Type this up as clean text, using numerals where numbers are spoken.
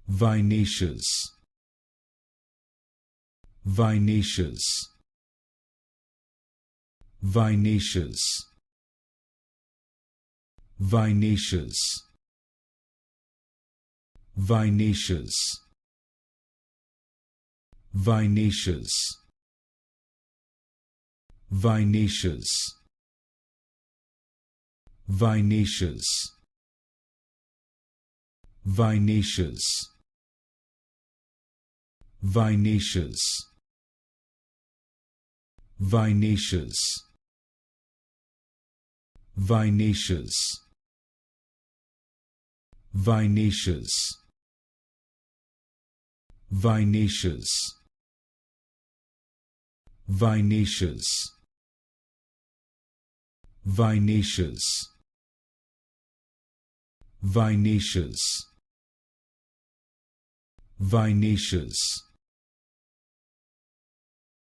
Vinaceous, Vinaceous, Vinaceous, Vinaceous, Vinaceous, Vinaceous, Vinaceous, Vinaceous, Vinaceous, Vinaceous, Vinaceous, Vinaceous, Vinaceous, Vinaceous, Vinaceous, Vinaceous, Vinaceous, Vinaceous,